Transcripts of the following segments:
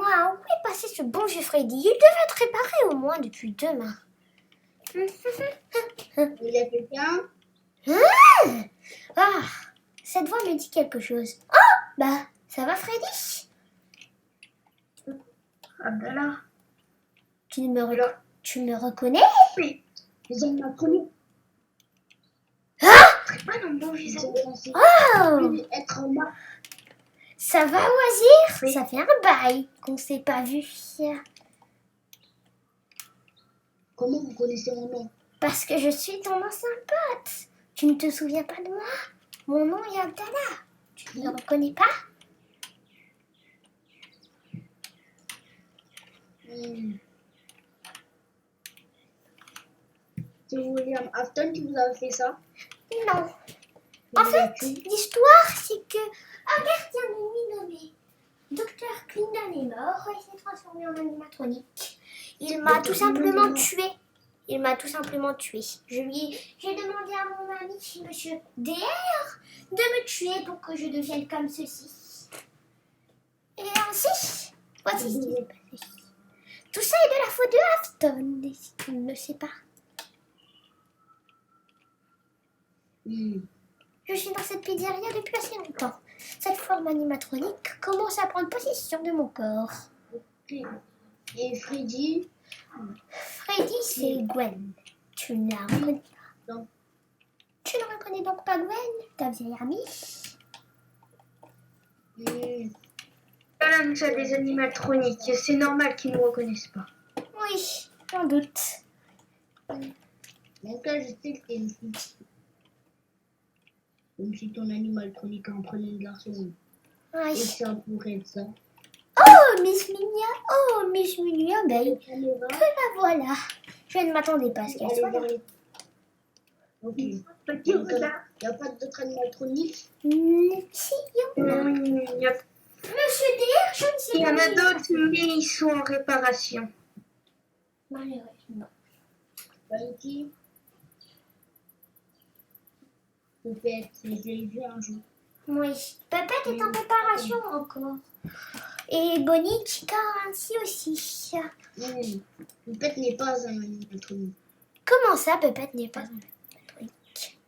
Dis-moi, où est passé ce bon vieux Freddy? Il devait être réparé au moins depuis demain. Il y a quelqu'un? Ah, cette voix me dit quelque chose. Oh, bah, ça va Freddy? Ah ben là. Tu me reconnais? Oui. Les animatroniques. Ah! C'est pas dans mon visage. Oh! Être en bas. Ça va, Oisir? Oui. Ça fait un bail qu'on s'est pas vu. Comment vous connaissez mon nom? Parce que je suis ton ancien pote. Tu ne te souviens pas de moi? Mon nom est Abdallah. Tu ne me reconnais pas? C'est William Afton qui vous a fait ça? Non. En fait, l'histoire, c'est que un gardien de nuit nommé Dr. Clinton est mort et s'est transformé en animatronique. Il m'a tout simplement tué. Il m'a tout simplement tué. J'ai demandé à mon ami, Monsieur DR, de me tuer pour que je devienne comme ceci. Et ainsi, voici ce qui s'est passé. Tout ça est de la faute de Afton, si tu ne le sais pas. Je suis dans cette pizzeria depuis assez longtemps. Cette forme animatronique commence à prendre possession de mon corps. Et Freddy? Freddy, c'est Gwen. Tu ne la reconnais pas? Non. Tu ne reconnais donc pas Gwen, ta vieille amie? Madame, ça des animatroniques. C'est normal qu'ils ne me reconnaissent pas. Oui, sans doute. En tout cas, je sais que t'es une fille. Comme si ton animatronique en prenait un garçon. Oui. Et ça pourrait être ça. Oh, Miss Minia. Oh, Miss Minia, ben, que la voilà. Je ne m'attendais pas à ce qu'elle soit là. Ok. Il n'y a pas d'autres animatroniques? Si, il y en a. Monsieur DR, je ne sais pas. Il y en a d'autres, mais ils sont en réparation. Malheureusement. Valky? Peut-être, je l'ai vu un jour. Oui, Pépette est en préparation encore. Et Bonnie, Chica ainsi aussi. Pépette n'est pas un animatronique. Comment ça, Pépette n'est pas un animatronique?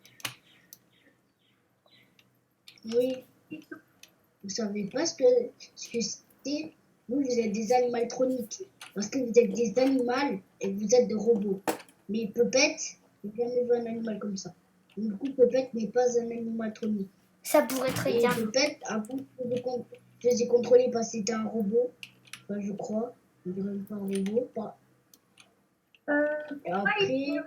Oui. Vous savez pas ce que c'est? Vous êtes des animatroniques. Parce que vous êtes des animaux et vous êtes des robots. Mais Pépette, j'ai jamais vu un animal comme ça. Du coup, Pépette n'est pas un animatronique. Ça pourrait très Et bien. Pépette, avant, je les ai contrôlés parce que c'était un robot. Enfin, je crois. Je dirais même pas un robot. Pas. Et après,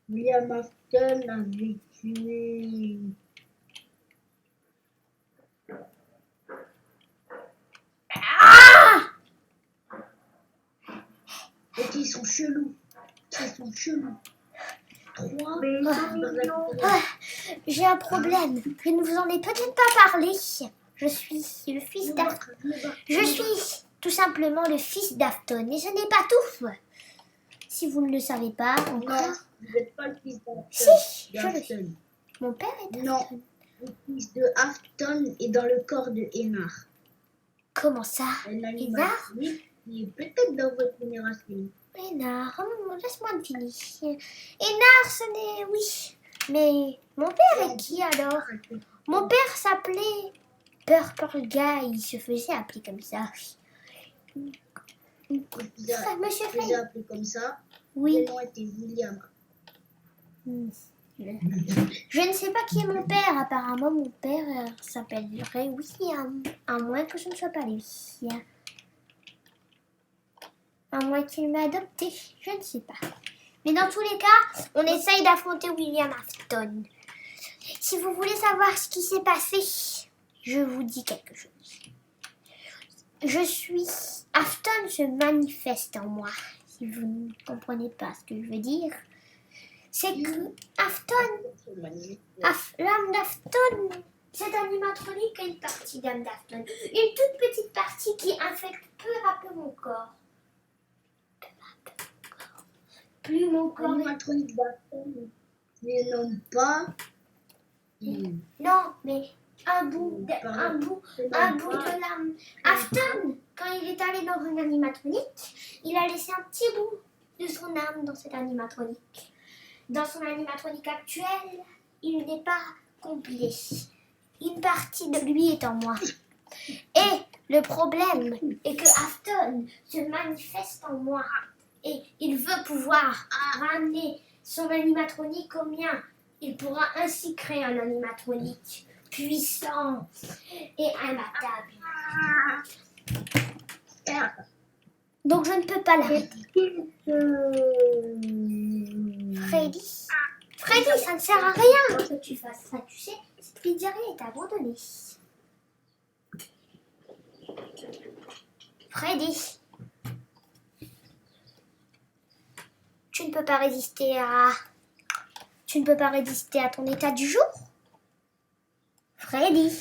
William Afton avait tué. Ok, ils sont chelous. Ils sont chelous. 3. J'ai un problème. Je ne vous en ai peut-être pas parlé. Je suis le fils d'Afton. Je suis tout simplement le fils d'Afton. Et ce n'est pas tout. Si vous ne le savez pas encore. Vous n'êtes pas le fils d'Afton. Si, je le suis. Mon père est Afton. Non, le fils de Afton est dans le corps de Enar. Comment ça? Enar? Oui, il est peut-être dans votre génération. Enar, laisse-moi deviner. Enar, ce n'est... Oui. Mais mon père est qui alors? Mon père s'appelait Purple Guy. Il se faisait appeler comme ça. Monsieur Freddy. Il appelé comme ça. Oui. Le nom était William. Je ne sais pas qui est mon père. Apparemment, mon père s'appellerait William. À moins que ce ne soit pas lui. À moins qu'il m'ait adopté. Je ne sais pas. Mais dans tous les cas, on essaye d'affronter William Afton. Si vous voulez savoir ce qui s'est passé, je vous dis quelque chose. Afton se manifeste en moi. Si vous ne comprenez pas ce que je veux dire, c'est que l'âme d'Afton, cette animatronique a une partie d'âme d'Afton. Une toute petite partie qui infecte peu à peu mon corps. Plus mon corps. Animatronique d'Afton, mais non pas. Non, mais un bout de l'âme. Afton, il est allé dans un animatronique, il a laissé un petit bout de son âme dans cet animatronique. Dans son animatronique actuel, il n'est pas complet. Une partie de lui est en moi. Et le problème est que Afton se manifeste en moi. Et il veut pouvoir ramener son animatronique au mien. Il pourra ainsi créer un animatronique puissant et imbattable. Donc je ne peux pas l'arrêter. Freddy, ça ne sert à rien que tu fasses ça, tu sais. Cette pizzeria est abandonnée. Freddy, tu ne peux pas résister à ton état du jour. Freddy.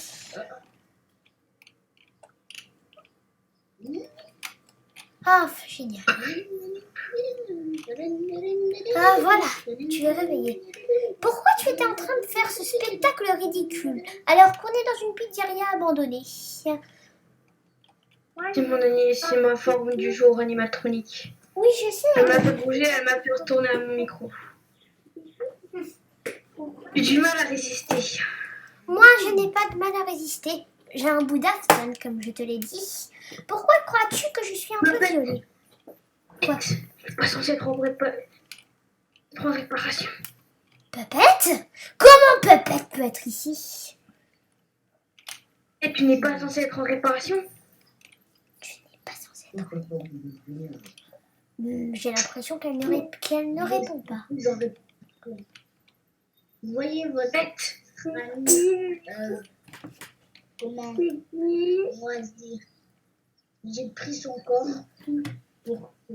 Ah, génial. Ah, voilà, tu es réveillé. Pourquoi tu étais en train de faire ce spectacle ridicule alors qu'on est dans une pizzeria abandonnée? C'est ma forme du jour animatronique. Oui, je sais. Elle m'a fait bouger, elle m'a fait retourner à mon micro. J'ai du mal à résister. Moi, je n'ai pas de mal à résister. J'ai un bout d'Afton, comme je te l'ai dit. Pourquoi crois-tu que je suis un peu violée? Quoi? Je suis pas censée être en réparation. Puppet? Comment Puppet peut être ici? Et tu n'es pas censée être en réparation? Tu n'es pas censée être. J'ai l'impression qu'elle ne répond pas. Vous voyez votre Bête. comment on va se dire, j'ai pris son corps pour que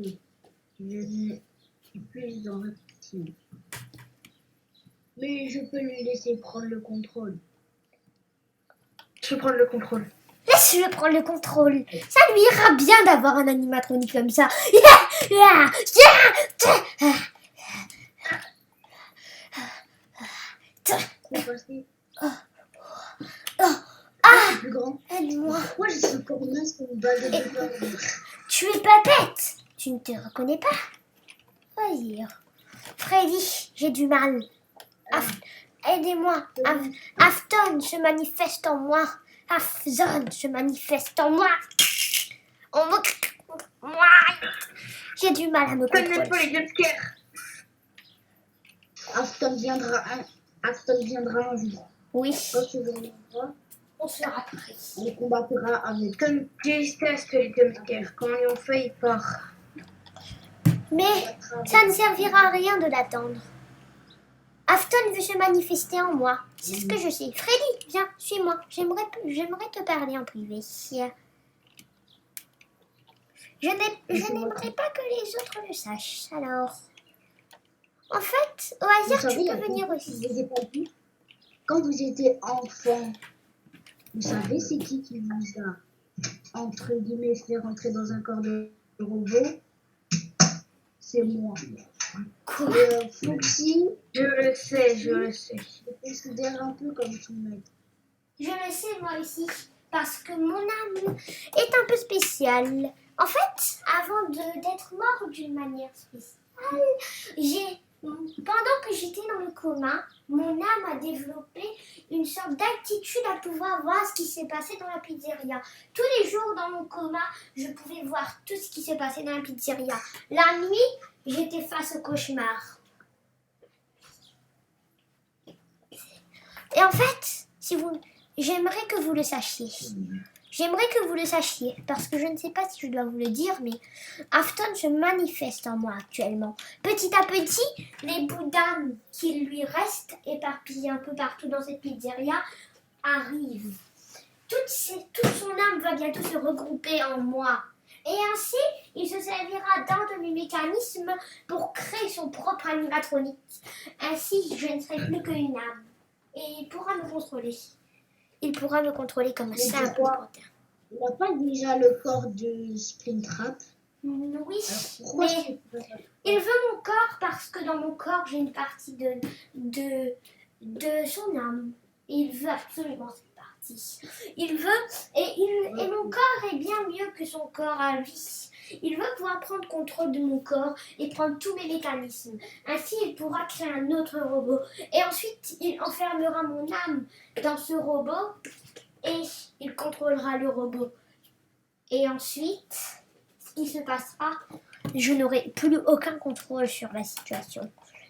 je ne suis plus en reptile. Mais je peux lui laisser prendre le contrôle. Je vais prendre le contrôle. Laisse-le prendre le contrôle. Ça lui ira bien d'avoir un animatronique comme ça. C'est passé. Ah, Plus grand. aide-moi. Pourquoi je suis comme mince comme une bague de pain? Tu es Papette. Tu ne te reconnais pas? Vas-y. Freddy, j'ai du mal. Aidez-moi. Afton se manifeste en moi. Afton se manifeste en moi. Moi. J'ai du mal à me Connais pas contrôler. les jumpscares. Afton viendra un jour. Oui, Quand tu viendras, on sera prêts. on combattra avec. Comme déteste les jumpscares. Quand on en fait, il part. Mais ça ne servira à rien de l'attendre. Afton veut se manifester en moi. C'est ce que je sais. Freddy, viens, suis-moi. J'aimerais te parler en privé. Je n'aimerais pas que les autres le sachent. Alors, en fait, au hasard, tu peux venir aussi. Je vous ai pas dit. Quand vous étiez enfant, vous savez c'est qui vous a, entre guillemets, fait rentrer dans un corps de robot? C'est moi. Quoi? Foxy, Je le sais. je me considère un peu comme son maître. Je le sais, moi aussi. Parce que mon âme est un peu spéciale. En fait, avant d'être mort d'une manière spéciale, pendant que j'étais dans le coma, mon âme a développé une sorte d'aptitude à pouvoir voir ce qui s'est passé dans la pizzeria. Tous les jours dans mon coma, je pouvais voir tout ce qui s'est passé dans la pizzeria. La nuit, j'étais face au cauchemar. Et en fait, j'aimerais que vous le sachiez. J'aimerais que vous le sachiez, parce que je ne sais pas si je dois vous le dire, mais Afton se manifeste en moi actuellement. Petit à petit, les bouts d'âme qui lui restent, éparpillés un peu partout dans cette pizzeria, arrivent. Toute son âme va bientôt se regrouper en moi. Et ainsi, il se servira d'un de mes mécanismes pour créer son propre animatronique. Ainsi, je ne serai plus qu'une âme. Et il pourra me contrôler. Il pourra me contrôler comme un simple pantin. Il n'a pas déjà le corps de Springtrap? Oui, Pourquoi mais il veut mon corps parce que dans mon corps, j'ai une partie de son âme. Et il veut absolument cette partie. partie. Il veut, et mon corps est bien mieux que son corps à lui. Il veut pouvoir prendre contrôle de mon corps et prendre tous mes mécanismes. Ainsi, il pourra créer un autre robot. Et ensuite, il enfermera mon âme dans ce robot et il contrôlera le robot. Et ensuite, ce qui se passera, je n'aurai plus aucun contrôle sur la situation. Je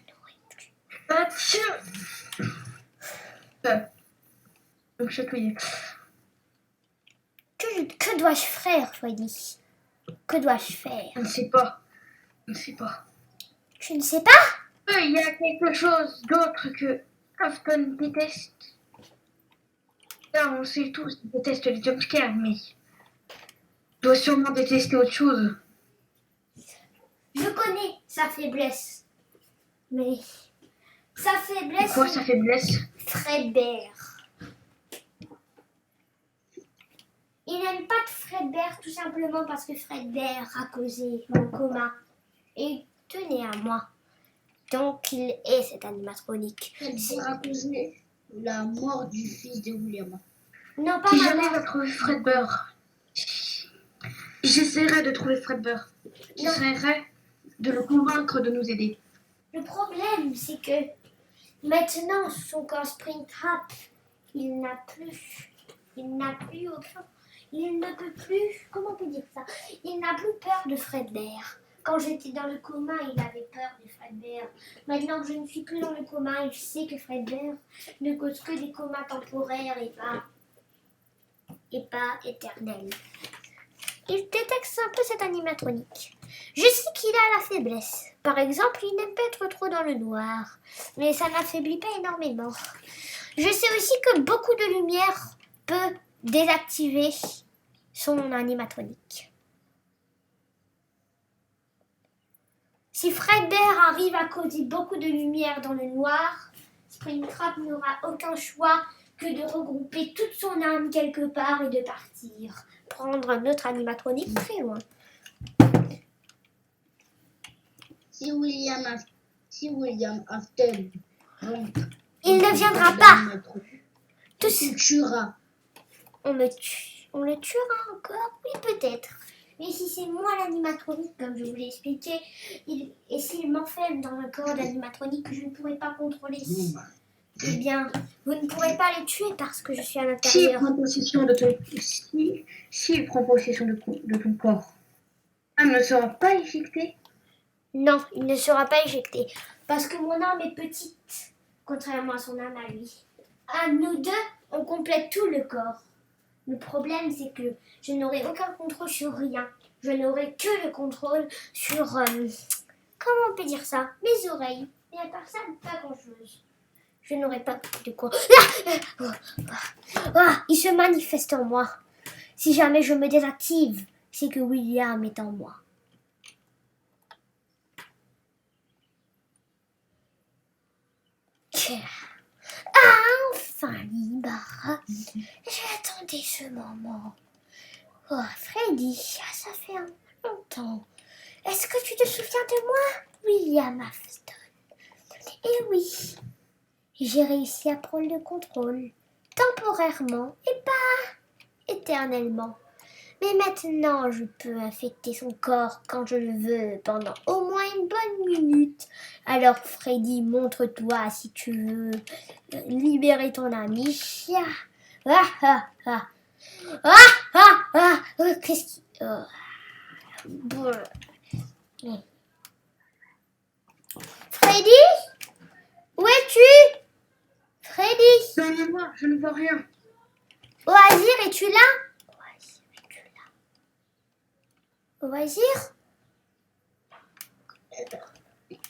n'aurai plus. Donc, chatouiller. Que dois-je faire, Freddy? Que dois-je faire? On ne sait pas. On ne sait pas. Je ne sais pas. Il y a quelque chose d'autre que Afton déteste. Là, on sait tous, il déteste les jumpscares, mais il doit sûrement détester autre chose. Je connais sa faiblesse. Mais sa faiblesse, Quoi, sa faiblesse? Fredbear. Il n'aime pas de Fredbear tout simplement parce que Fredbear a causé mon coma et tenait à moi. Donc il est cet animatronique. Elle a causé la mort du fils de William. Non, pas Si ma jamais mort. va trouver Fredbear, j'essaierai de trouver Fredbear. J'essaierai de le convaincre de nous aider. Le problème, c'est que maintenant, son corps Springtrap, il n'a plus aucun. Il ne peut plus. Comment on peut dire ça? Il n'a plus peur de Fredbear. Quand j'étais dans le coma, il avait peur de Fredbear. Maintenant que je ne suis plus dans le coma, il sait que Fredbear ne cause que des comas temporaires et pas éternels. Il détecte un peu cet animatronique. Je sais qu'il a la faiblesse. Par exemple, il n'aime pas être trop dans le noir. Mais ça n'affaiblit pas énormément. Je sais aussi que beaucoup de lumière peut désactiver son animatronique. Si Fredbear arrive à causer beaucoup de lumière dans le noir, Springtrap n'aura aucun choix que de regrouper toute son âme quelque part et de partir. Prendre un autre animatronique très loin. Si William Afton rentre, Il ne viendra pas. Tout se tuera. On le tuera encore? Oui, peut-être. Mais si c'est moi l'animatronique, comme je vous l'ai expliqué, et s'il m'enferme dans un corps d'animatronique que je ne pourrai pas contrôler, eh bien, vous ne pourrez pas les tuer parce que je suis à S'il l'intérieur. prend possession de ton, s'il prend possession de ton corps, l'âme ne sera pas éjectée. Non, il ne sera pas éjecté. Parce que mon âme est petite, contrairement à son âme à lui. À nous deux, on complète tout le corps. Le problème, c'est que je n'aurai aucun contrôle sur rien. Je n'aurai que le contrôle sur... comment on peut dire ça? Mes oreilles. Mais à part ça, pas grand-chose. Je n'aurai pas de quoi... il se manifeste en moi. Si jamais je me désactive, c'est que William est en moi. Enfin libre. J'attendais ce moment. Oh, Freddy, ça fait longtemps. Est-ce que tu te souviens de moi, William Afton? Eh oui, j'ai réussi à prendre le contrôle, temporairement et pas éternellement. Mais maintenant, je peux infecter son corps quand je le veux, pendant au moins une bonne minute. Alors, Freddy, montre-toi si tu veux libérer ton ami. Qu'est-ce qui... Freddy? Où es-tu? Freddy? Donnez-moi, je ne vois rien. Oisir, es-tu là? Oisir?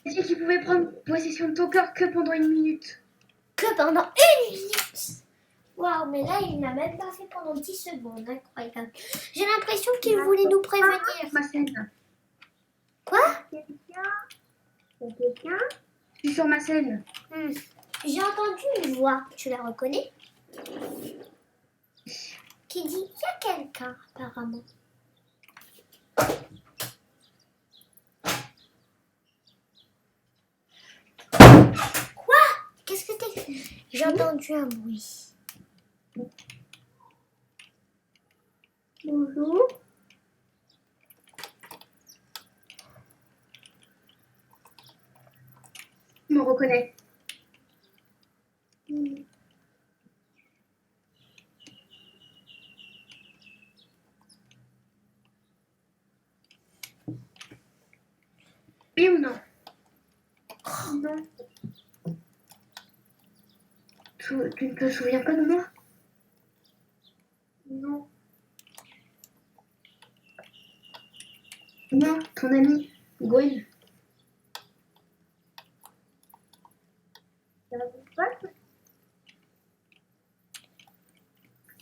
Est-ce que tu pouvais prendre possession de ton corps que pendant une minute? Que pendant une minute? Waouh, mais là, il n'a même pas fait pendant 10 secondes. Incroyable. J'ai l'impression qu'il voulait nous prévenir. Ma scène. Quoi? Quelqu'un? Je suis sur ma scène. J'ai entendu une voix. Tu la reconnais? Qui dit il y a quelqu'un, apparemment. Quoi? Qu'est-ce que t'es... J'ai entendu un bruit. Bonjour. Je me reconnais. Oui ou non? Non. Tu ne te souviens pas de moi? Non. Non, ton ami, Gwen. Ça va pas?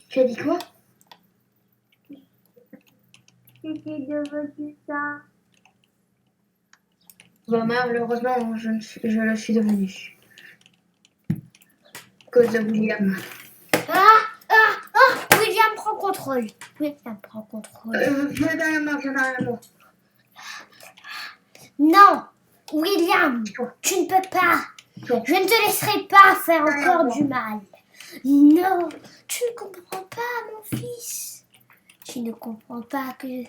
Tu as dit quoi? C'était devenu ça. Bah, malheureusement, je le suis devenu. À cause de William. William prend contrôle. William prend contrôle. Viens derrière moi. Non, William, tu ne peux pas. Non. Je ne te laisserai pas faire encore du mal. Non, tu ne comprends pas, mon fils. Tu ne comprends pas que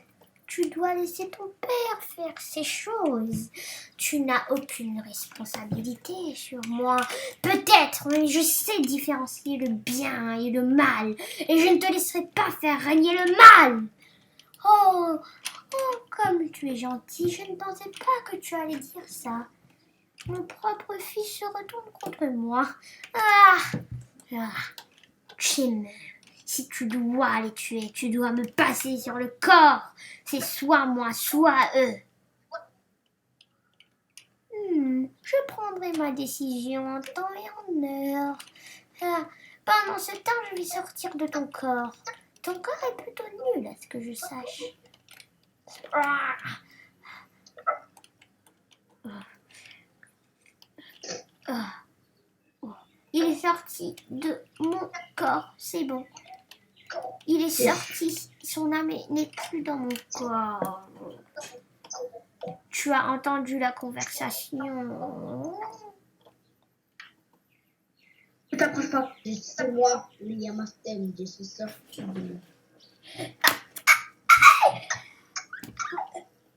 tu dois laisser ton père faire ces choses. Tu n'as aucune responsabilité sur moi. Peut-être, mais je sais différencier le bien et le mal. Et je ne te laisserai pas faire régner le mal. Oh, comme tu es gentil, je ne pensais pas que tu allais dire ça. Mon propre fils se retourne contre moi. Jim, si tu dois les tuer, tu dois me passer sur le corps. C'est soit moi, soit eux. Je prendrai ma décision en temps et en heure. Pendant ce temps, je vais sortir de ton corps. Ton corps est plutôt nul, à ce que je sache. Il est sorti de mon corps, c'est bon. Il est sorti, son âme n'est plus dans mon corps. Tu as entendu la conversation. Ne t'approche pas. C'est moi, William Aston, je suis sorti de...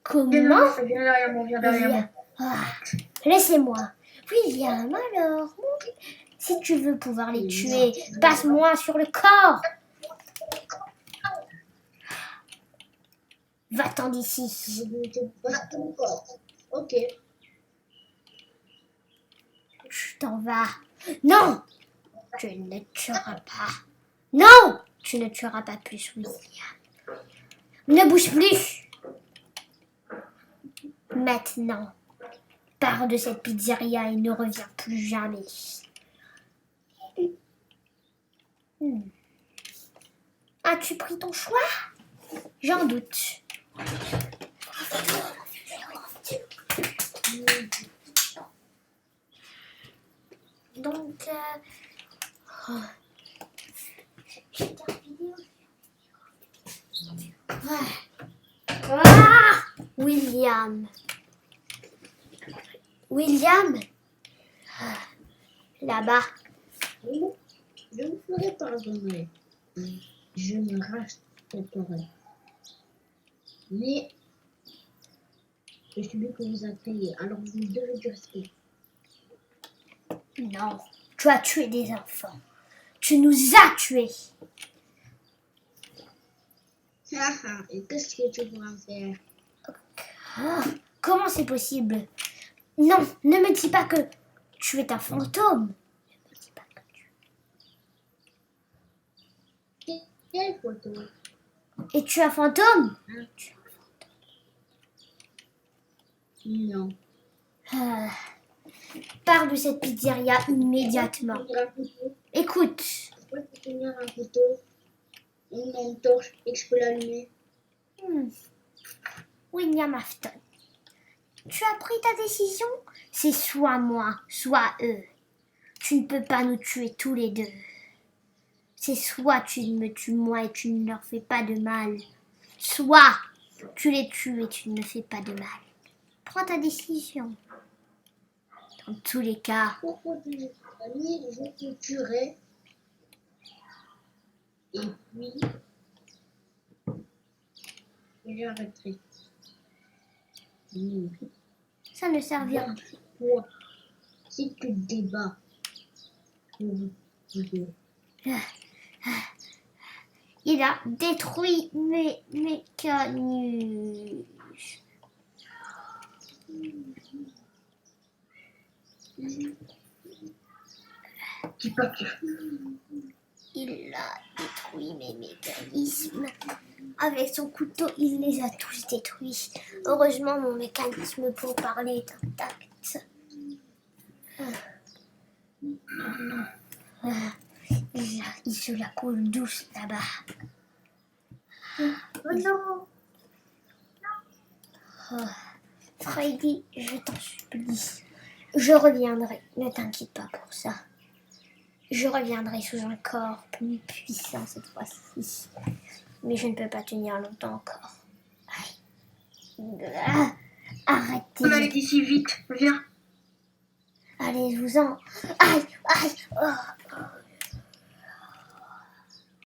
Comment? Viens derrière moi. Laissez-moi. William, alors, si tu veux pouvoir les tuer, passe-moi sur le corps. Va-t'en d'ici. Je ne te passe ton corps. Ok. Tu t'en vas. Non, tu ne tueras pas. Non, tu ne tueras pas plus, William. Ne bouge plus. Maintenant, pars de cette pizzeria et ne reviens plus jamais. As-tu pris ton choix? J'en doute. Donc, William. William. Là-bas. Je me ferai pardonner. Je me rachèterai. Mais je suis celui que vous a créé, alors vous devez du respect. Non, tu as tué des enfants. Tu nous as tués. Et qu'est-ce que tu pourras faire? Comment c'est possible? Non, ne me dis pas que tu es un fantôme. Ne me dis pas que Quelle photo? Et tu es un fantôme? Tu es un Non. fantôme. Pars de cette pizzeria immédiatement. Écoute. Pourquoi tu tenir un couteau? Une torche et que je peux l'allumer? William Afton, tu as pris ta décision? C'est soit moi, soit eux. Tu ne peux pas nous tuer tous les deux. C'est soit tu me tues moi et tu ne leur fais pas de mal, soit tu les tues et tu ne me fais pas de mal. Prends ta décision. Dans tous les cas. Pourquoi tu es ami, je te tuerai. Et puis, Et j'arrêterai. Ça ne servira. Toi, si tu te débats pour Il a détruit mes mécanismes. Dis pas que. Il a détruit mes mécanismes. Avec son couteau, il les a tous détruits. Heureusement, mon mécanisme pour parler est intact. Il se la coule douce là-bas. Oh non. Freddy, je t'en supplie. Je reviendrai. Ne t'inquiète pas pour ça. Je reviendrai sous un corps plus puissant cette fois-ci. Mais je ne peux pas tenir longtemps encore. Arrêtez. On allait d'ici vite. Viens. Allez-vous-en. Aïe, aïe. Oh.